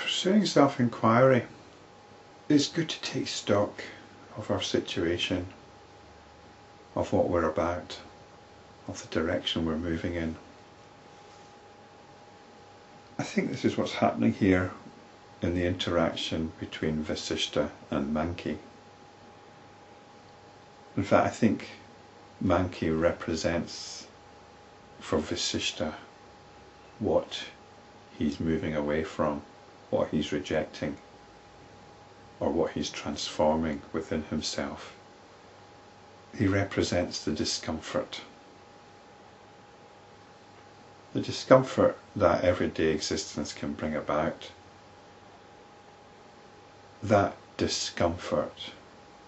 Pursuing self-enquiry, it's good to take stock of our situation, of what we're about, of the direction we're moving in. I think this is what's happening here in the interaction between Vasishta and Manki. In fact, I think Manki represents for Vasishta what he's moving away from, what he's rejecting, or what he's transforming within himself. He represents the discomfort. The discomfort that everyday existence can bring about. That discomfort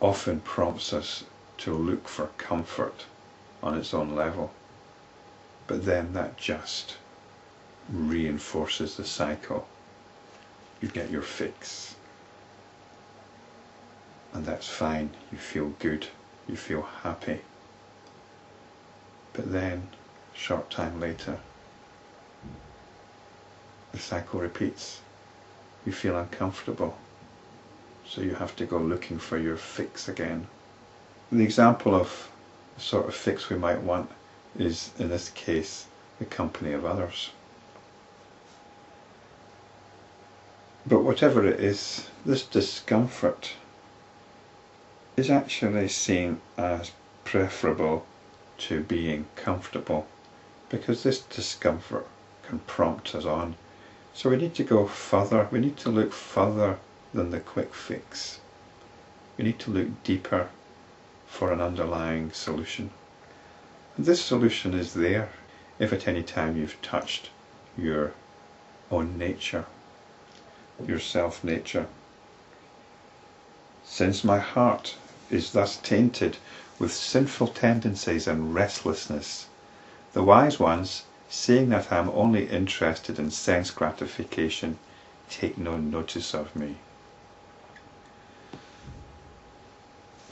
often prompts us to look for comfort on its own level, but then that just reinforces the cycle. You get your fix, and that's fine, you feel good, you feel happy, but then short time later the cycle repeats. You feel uncomfortable, so you have to go looking for your fix again. The example of the sort of fix we might want is, in this case, the company of others. But whatever it is, this discomfort is actually seen as preferable to being comfortable, because this discomfort can prompt us on. So we need to go further, we need to look further than the quick fix. We need to look deeper for an underlying solution. And this solution is there if at any time you've touched your own nature, your self-nature. Since my heart is thus tainted with sinful tendencies and restlessness, the wise ones, seeing that I am only interested in sense gratification, take no notice of me.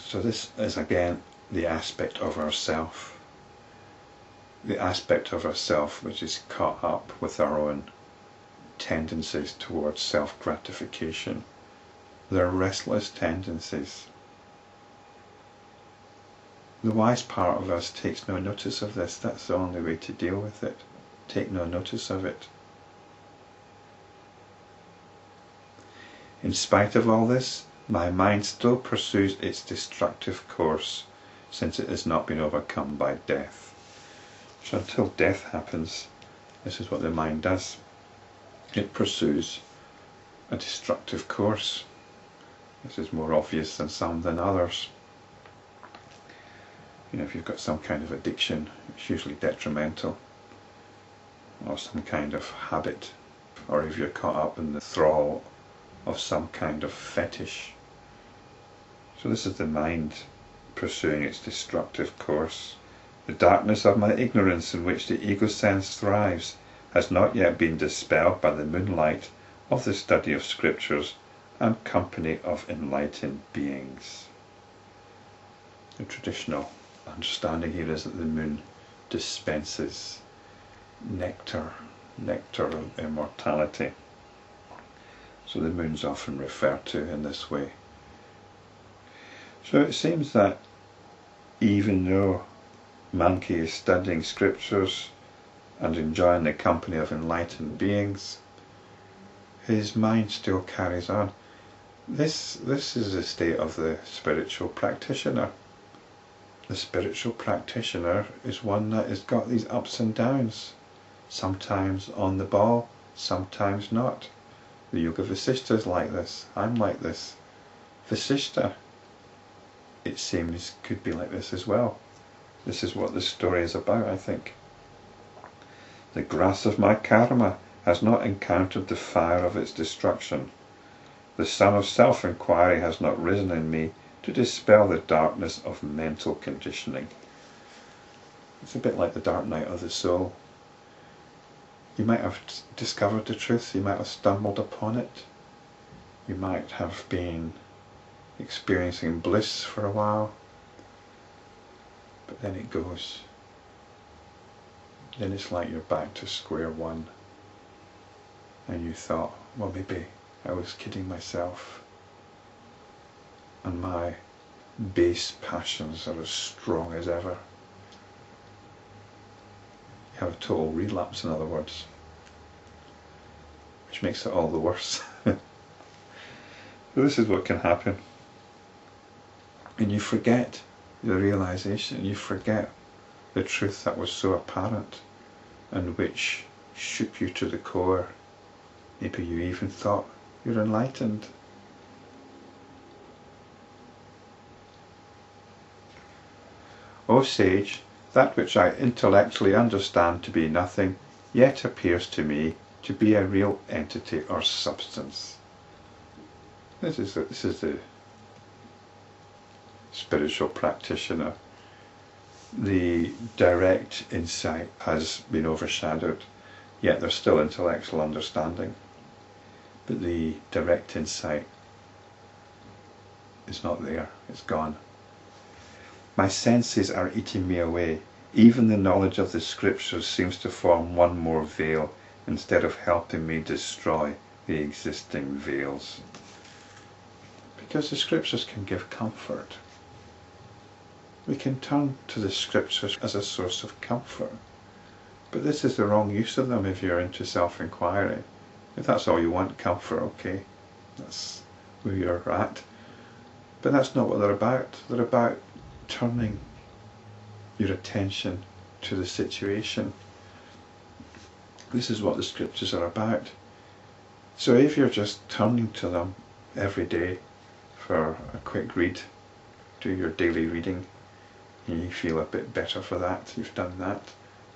So this is again the aspect of ourself. The aspect of ourself which is caught up with our own tendencies towards self-gratification. They're restless tendencies. The wise part of us takes no notice of this. That's the only way to deal with it. Take no notice of it. In spite of all this, my mind still pursues its destructive course, since it has not been overcome by death. So until death happens, this is what the mind does. It pursues a destructive course. This is more obvious than some than others. You know, if you've got some kind of addiction, it's usually detrimental, or some kind of habit, or if you're caught up in the thrall of some kind of fetish. So this is the mind pursuing its destructive course. The darkness of my ignorance in which the ego sense thrives has not yet been dispelled by the moonlight of the study of scriptures and company of enlightened beings. The traditional understanding here is that the moon dispenses nectar of immortality. So the moon's often referred to in this way. So it seems that even though Manki is studying scriptures and enjoying the company of enlightened beings, his mind still carries on. This is the state of the spiritual practitioner. The spiritual practitioner is one that has got these ups and downs, sometimes on the ball, sometimes not. The Yoga Vasishta is like this, I'm like this. Vasishta, it seems, could be like this as well. This is what this story is about, I think. The grass of my karma has not encountered the fire of its destruction. The sun of self-enquiry has not risen in me to dispel the darkness of mental conditioning. It's a bit like the dark night of the soul. You might have discovered the truth, you might have stumbled upon it, you might have been experiencing bliss for a while, but then it goes. Then it's like you're back to square one, and you thought, well, maybe I was kidding myself, and my base passions are as strong as ever. You have a total relapse, in other words, which makes it all the worse. So this is what can happen. And you forget the realization, you forget the truth that was so apparent and which shook you to the core. Maybe you even thought you're enlightened. O sage, that which I intellectually understand to be nothing, yet appears to me to be a real entity or substance. This is the spiritual practitioner. The direct insight has been overshadowed, yet there's still intellectual understanding. But the direct insight is not there, it's gone. My senses are eating me away. Even the knowledge of the scriptures seems to form one more veil instead of helping me destroy the existing veils. Because the scriptures can give comfort. We can turn to the scriptures as a source of comfort. But this is the wrong use of them if you're into self-enquiry. If that's all you want, comfort, okay, that's where you're at. But that's not what they're about. They're about turning your attention to the situation. This is what the scriptures are about. So if you're just turning to them every day for a quick read, do your daily reading, and you feel a bit better for that, you've done that,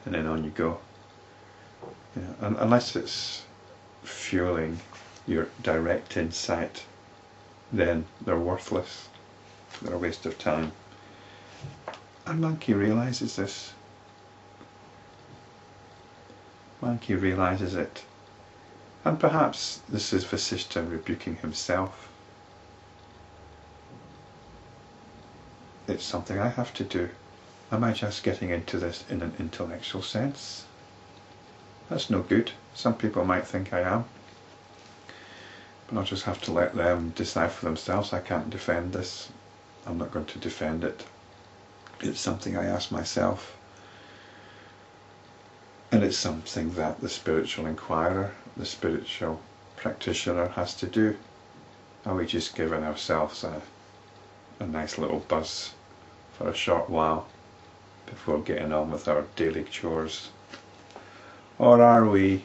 and then on you go. And unless it's fueling your direct insight, then they're worthless. They're a waste of time. And Manki realizes this. Manki realizes it. And perhaps this is Vasishta rebuking himself. It's something I have to do. Am I just getting into this in an intellectual sense? That's no good. Some people might think I am. But I'll just have to let them decide for themselves. I can't defend this. I'm not going to defend it. It's something I ask myself. And it's something that the spiritual inquirer, the spiritual practitioner has to do. Are we just giving ourselves a nice little buzz for a short while before getting on with our daily chores? Or are we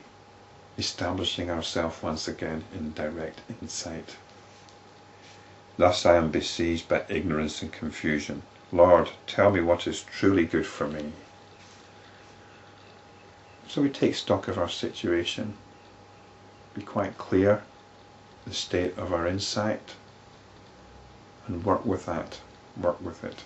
establishing ourselves once again in direct insight? Thus I am besieged by ignorance and confusion. Lord, tell me what is truly good for me. So we take stock of our situation, be quite clear the state of our insight, and work with that, work with it.